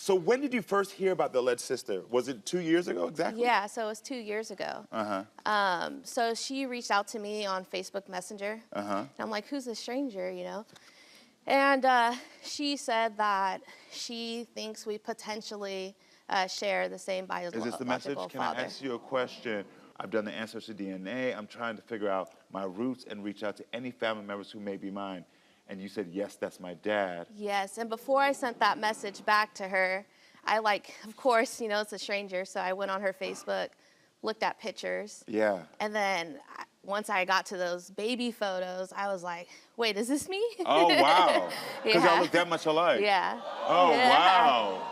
So when did you first hear about the alleged sister? Was it 2 years ago exactly? Yeah, so it was 2 years ago. So she reached out to me on Facebook Messenger. And I'm like, who's this stranger, you know? And she said that she thinks we potentially share the same biological Is this the message? Can father. I ask you a question? I've done the ancestry DNA. I'm trying to figure out my roots and reach out to any family members who may be mine. And you said, yes, that's my dad. Yes, and before I sent that message back to her, I of course, you know, it's a stranger, so I went on her Facebook, looked at pictures. Yeah. And then once I got to those baby photos, I was like, wait, is this me? Oh, wow. Because Yeah. y'all look that much alike. Yeah. Oh, Yeah. wow.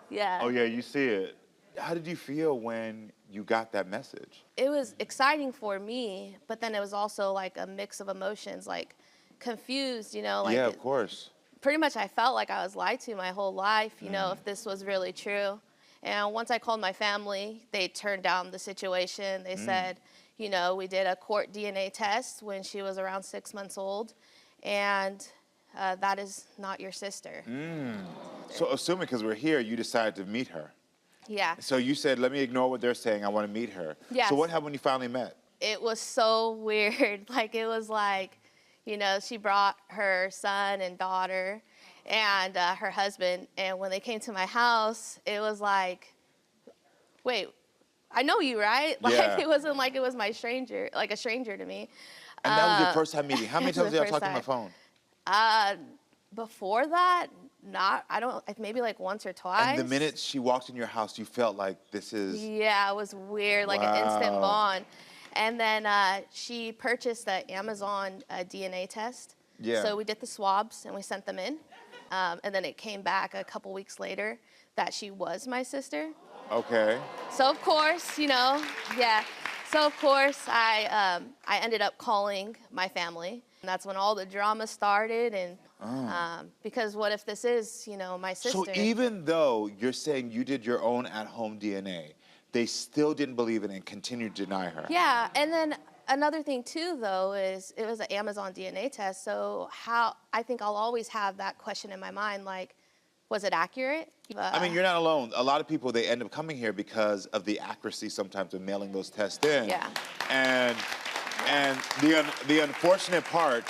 Yeah. Oh, yeah, you see it. How did you feel when you got that message? It was exciting for me, but then it was also like a mix of emotions, like confused, you know, like yeah, of course. Pretty much I felt like I was lied to my whole life, you know, if this was really true. And once I called my family, they turned down the situation. They said, you know, we did a court DNA test when she was around 6 months old, and that is not your sister. So assuming because we're here, you decided to meet her. Yeah. So you said, let me ignore what they're saying. I want to meet her. Yes. So what happened when you finally met? It was so weird. Like, it was like, you know, she brought her son and daughter and her husband, and when they came to my house, it was like, wait, I know you, right? Like, Yeah. it wasn't like it was my stranger, like a stranger to me. And that was your first time meeting. How many times did y'all talk on the phone? Before that, maybe like once or twice. And the minute she walked in your house, you felt like this is... Yeah, it was weird, like an instant bond. And then she purchased the Amazon DNA test. Yeah. So we did the swabs and we sent them in. And then it came back a couple weeks later that she was my sister. Okay. So of course, you know, yeah. So of course, I ended up calling my family. And that's when all the drama started. And because what if this is, you know, my sister? So even though you're saying you did your own at-home DNA, they still didn't believe it and continued to deny her. Yeah, and then another thing too, though, is it was an Amazon DNA test. So I think I'll always have that question in my mind, like, was it accurate? I mean, you're not alone. A lot of people, they end up coming here because of the accuracy sometimes of mailing those tests in. Yeah. And the unfortunate part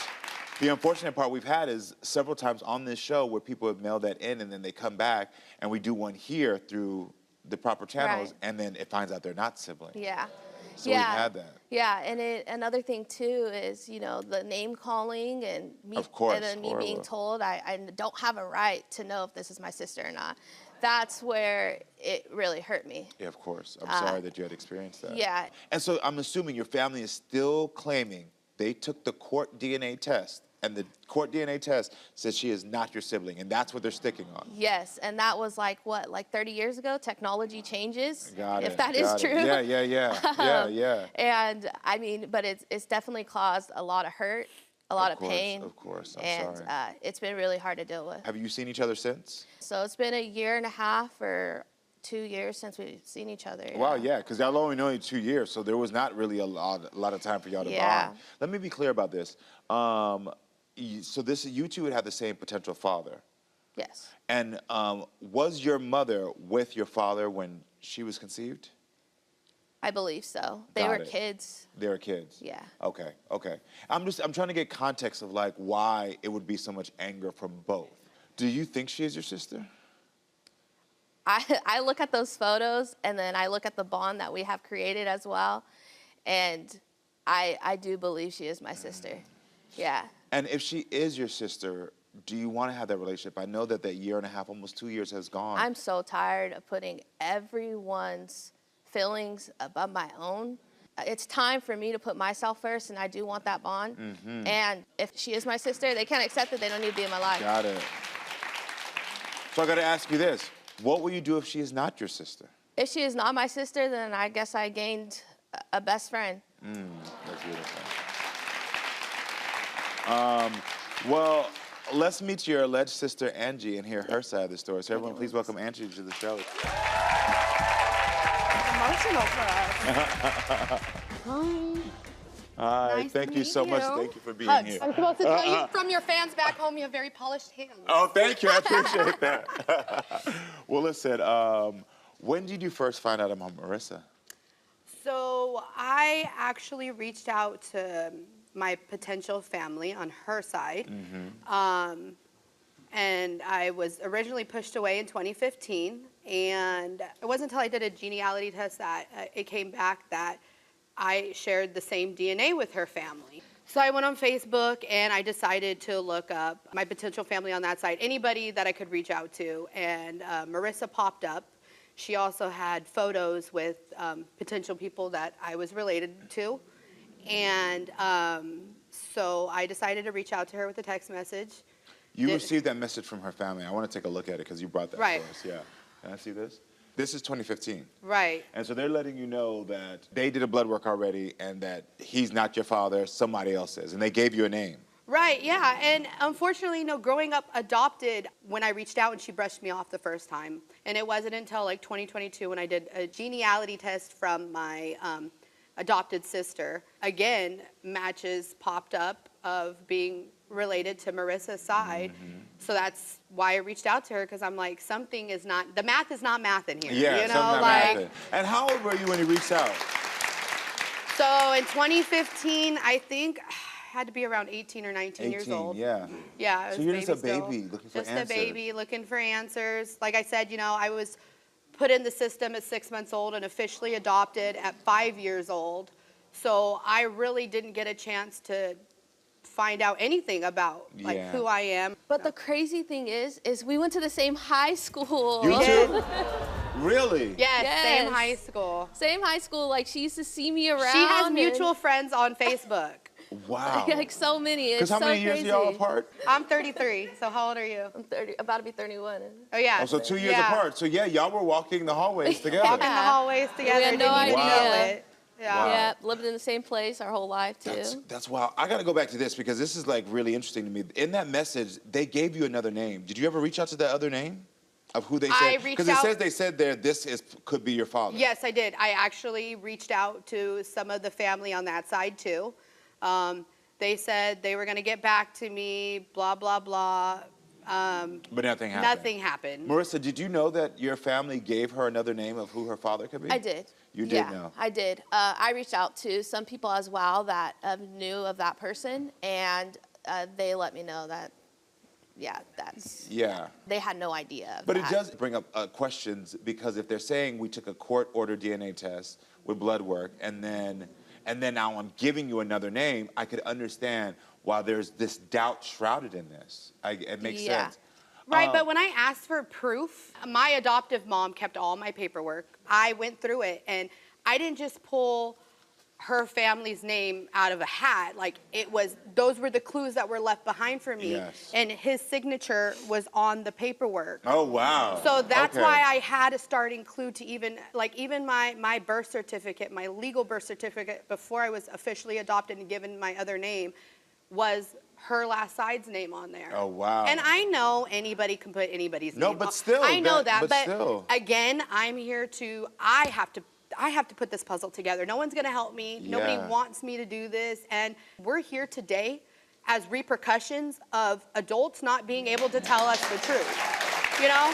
we've had is several times on this show where people have mailed that in and then they come back and we do one here through the proper channels, Right. and then it finds out they're not siblings. Yeah. So yeah. we've had that. Yeah, and another thing too is, you know, the name calling and me, Of course, and then me horrible. being told I don't have a right to know if this is my sister or not. That's where it really hurt me. Yeah, of course. I'm sorry that you had experienced that. Yeah. And so I'm assuming your family is still claiming they took the court DNA test, and the court DNA test says she is not your sibling, and that's what they're sticking on. Yes, and that was like, what, like 30 years ago? Technology changes, Got it. if that is true. Yeah, yeah, yeah. Yeah. And I mean, but it's definitely caused a lot of hurt, a lot of pain. Of course, I'm and sorry. It's been really hard to deal with. Have you seen each other since? So it's been 1.5 years or 2 years since we've seen each other. Wow, yeah, because y'all only known you 2 years, so there was not really a lot of time for y'all to bond. Let me be clear about this. So you two would have the same potential father. Yes. And was your mother with your father when she was conceived? I believe so. They Got were it. kids. They were kids? Yeah. Okay, okay. I'm trying to get context of like why it would be so much anger from both. Do you think she is your sister? I look at those photos and then I look at the bond that we have created as well, and I do believe she is my sister. Yeah. And if she is your sister, do you want to have that relationship? I know that 1.5 years, almost 2 years has gone. I'm so tired of putting everyone's feelings above my own. It's time for me to put myself first, and I do want that bond. And if she is my sister, they can't accept it. They don't need to be in my life. Got it. So I got to ask you this. What will you do if she is not your sister? If she is not my sister, then I guess I gained a best friend. That's beautiful. Well, let's meet your alleged sister, Angie, and hear her side of the story. So everyone, please welcome Angie to the show. Emotional for us. All right, Nice thank to you meet so much. you. Thank you for being Hugs. here. I'm supposed to tell you from your fans back home, you have very polished hands. Oh, thank you. I appreciate that. Well, listen, when did you first find out about Marissa? So I actually reached out to my potential family on her side. And I was originally pushed away in 2015. And it wasn't until I did a genealogy test that it came back that I shared the same DNA with her family. So I went on Facebook and I decided to look up my potential family on that side, anybody that I could reach out to. And Marissa popped up. She also had photos with potential people that I was related to. And so I decided to reach out to her with a text message. You received that message from her family. I want to take a look at it because you brought that Right. for us. Yeah. Can I see this? This is 2015. Right. And so they're letting you know that they did a blood work already and that he's not your father, somebody else is. And they gave you a name. Right, yeah. And unfortunately, growing up adopted, when I reached out and she brushed me off the first time. And it wasn't until like 2022 when I did a genealogy test from my adopted sister. Again, matches popped up of being related to Marissa's side. So that's why I reached out to her, because I'm like, something is not, the math is not math in here. Yeah, you know, something like. happened. And how old were you when you reached out? So in 2015, I think I had to be around 18 or 19 years 18, old. yeah. Yeah, I was So you're just a still. baby looking for Just answers. a baby looking for answers. Like I said, I was put in the system at 6 months old and officially adopted at 5 years old. So I really didn't get a chance to find out anything about who I am. But the crazy thing is we went to the same high school. You too? Really? Yes, same Yes. high school. Same high school. Like, she used to see me around. She has and- mutual friends on Facebook. Wow. Like, so many. It's Because how so many years crazy. are y'all apart? I'm 33, so how old are you? I'm 30, about to be 31. Oh, yeah. Oh, so 2 years Yeah. apart. So yeah, y'all were walking the hallways together. Walking the hallways together, had no didn't even idea. know it. Yeah. Wow. Yeah, lived in the same place our whole life, too. That's wild. I got to go back to this because this is like really interesting to me. In that message, they gave you another name. Did you ever reach out to that other name of who they I said? reached Because it out- says they said there could be your father. Yes, I did. I actually reached out to some of the family on that side too. They said they were going to get back to me, blah, blah, blah. But nothing happened. Nothing happened. Marissa, did you know that your family gave her another name of who her father could be? I did. You did know? I did. I reached out to some people as well that knew of that person, and they let me know that, Yeah. they had no idea of But that. it does bring up questions because if they're saying we took a court-ordered DNA test with blood work and then now I'm giving you another name, I could understand why there's this doubt shrouded in this. It makes sense. Right, but when I asked for proof, my adoptive mom kept all my paperwork. I went through it, and I didn't just pull her family's name out of a hat. Like, those were the clues that were left behind for me. Yes. And his signature was on the paperwork. Oh, wow. So that's Okay. why I had a starting clue to even my birth certificate, my legal birth certificate, before I was officially adopted and given my other name, was her last side's name on there. Oh, wow. And I know anybody can put anybody's name. No, but still, I know but but still. again, I'm here to. I have to put this puzzle together. No one's going to help me. Nobody Yeah. wants me to do this, and we're here today as repercussions of adults not being able to tell us the truth. You know?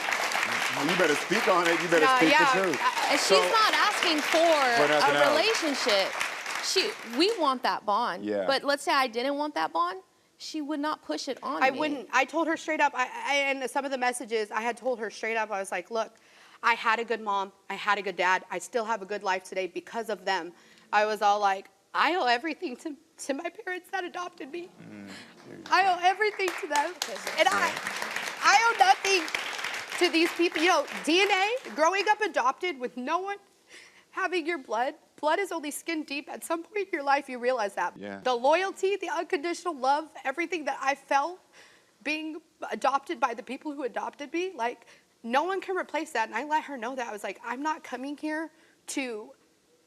Well, you better speak on it. You better speak the truth. And she's not asking for nothing a else. relationship. We want that bond. Yeah. But let's say I didn't want that bond, she would not push it on me. I wouldn't. I told her straight up, and some of the messages, I had told her straight up, I was like, look, I had a good mom. I had a good dad. I still have a good life today because of them. I was all like, I owe everything to my parents that adopted me. I owe everything to them. And I owe nothing to these people. DNA, growing up adopted with no one having your blood is only skin deep. At some point in your life, you realize that. Yeah. The loyalty, the unconditional love, everything that I felt being adopted by the people who adopted me, like, no one can replace that. And I let her know that. I was like, I'm not coming here to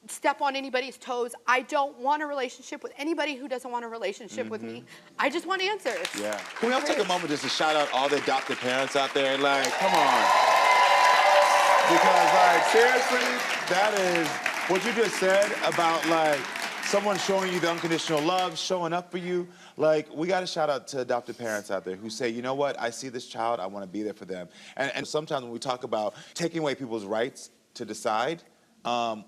step on anybody's toes. I don't want a relationship with anybody who doesn't want a relationship with me. I just want answers. Yeah. Can we all take a moment just to shout out all the adopted parents out there? Like, come on. Because, like, seriously, that is what you just said about, like, someone showing you the unconditional love, showing up for you. Like, we got to shout out to adopted parents out there who say, you know what, I see this child, I want to be there for them. And sometimes when we talk about taking away people's rights to decide,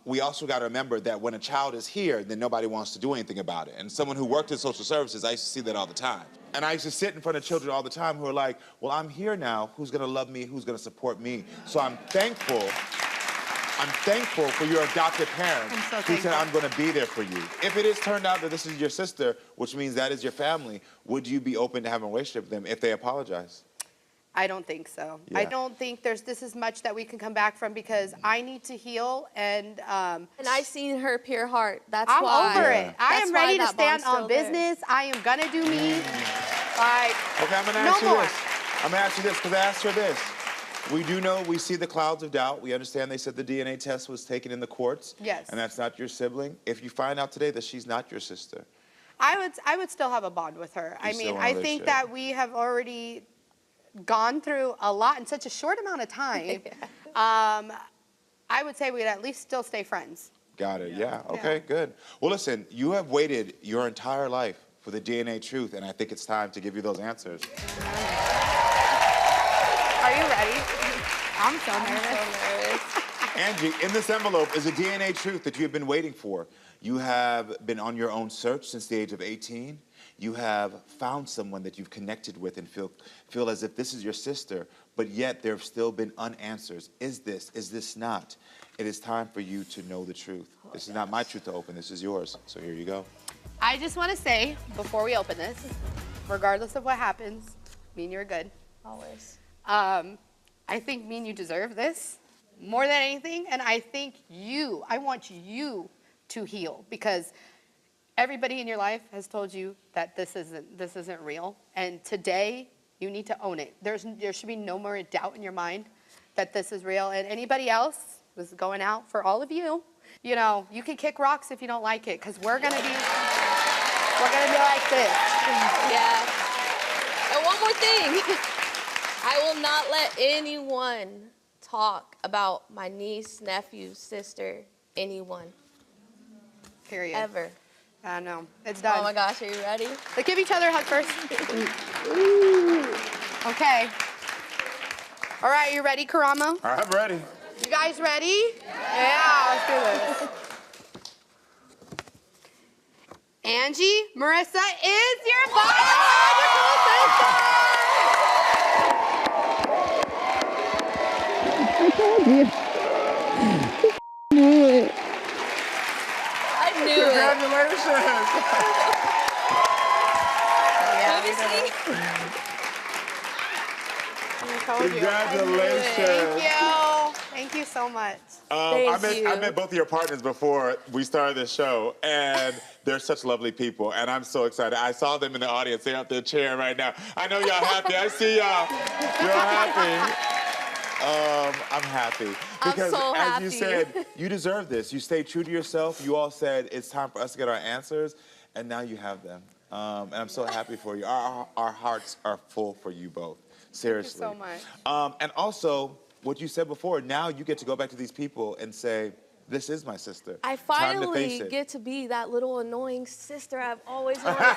we also got to remember that when a child is here, then nobody wants to do anything about it. And someone who worked in social services, I used to see that all the time. And I used to sit in front of children all the time who are like, well, I'm here now. Who's going to love me? Who's going to support me? So I'm thankful for your adopted parents who said, I'm going to be there for you. If it is turned out that this is your sister, which means that is your family, would you be open to having a relationship with them if they apologize? I don't think so. Yeah. I don't think this is much that we can come back from because I need to heal and I seen her pure heart. That's I'm why. over Yeah. it. I That's am why ready to that stand bond's on still there. business. I am gonna do me. Like, Okay, I'm gonna no ask you more. this. I'm gonna ask you this, because I asked her this. We do know, we see the clouds of doubt. We understand they said the DNA test was taken in the courts. Yes. And that's not your sibling. If you find out today that she's not your sister, I would still have a bond with her. I still mean, want a I think relationship. that we have already gone through a lot in such a short amount of time. I would say we'd at least still stay friends. got it, yeah, okay, good. Well, listen, you have waited your entire life for the DNA truth, and I think it's time to give you those answers. Are you ready? I'm so nervous. So nervous. Angie, in this envelope is a DNA truth that you have been waiting for. You have been on your own search since the age of 18. You have found someone that you've connected with and feel as if this is your sister, but yet there have still been unanswers. Is this not? It is time for you to know the truth. This is not my truth to open, this is yours. So here you go. I just want to say, before we open this, regardless of what happens, me and you are good. Always. I think me and you deserve this more than anything, and I want you to heal because everybody in your life has told you that this isn't real, and today you need to own it. There should be no more doubt in your mind that this is real, and anybody else who's going out for all of you, you know, you can kick rocks if you don't like it, because we're gonna be like this. Yeah. And one more thing. I will not let anyone talk about my niece, nephew, sister, anyone. Period. Ever. I know. It's done. Oh my gosh, are you ready? Let's give each other a hug first. Okay. All right, you ready, Karamo? All right, I'm ready. You guys ready? Yeah, let's do this. Angie, Marissa is your biological sister! I told you. Knew it. I knew it. Congratulations. Let me see. I told you. Congratulations. Thank you. Thank you so much. Thank you. I met both of your partners before we started this show, and they're such lovely people, and I'm so excited. I saw them in the audience. They're out there cheering right now. I know y'all happy. I see y'all. You're happy. I'm happy. Because so as happy. you said, you deserve this. You stayed true to yourself. You all said it's time for us to get our answers, and now you have them. And I'm so happy for you. Our hearts are full for you both. Seriously. Thank you so much. And also, what you said before, now you get to go back to these people and say, this is my sister. I Time to face finally it. get to be that little annoying sister I've always wanted to be.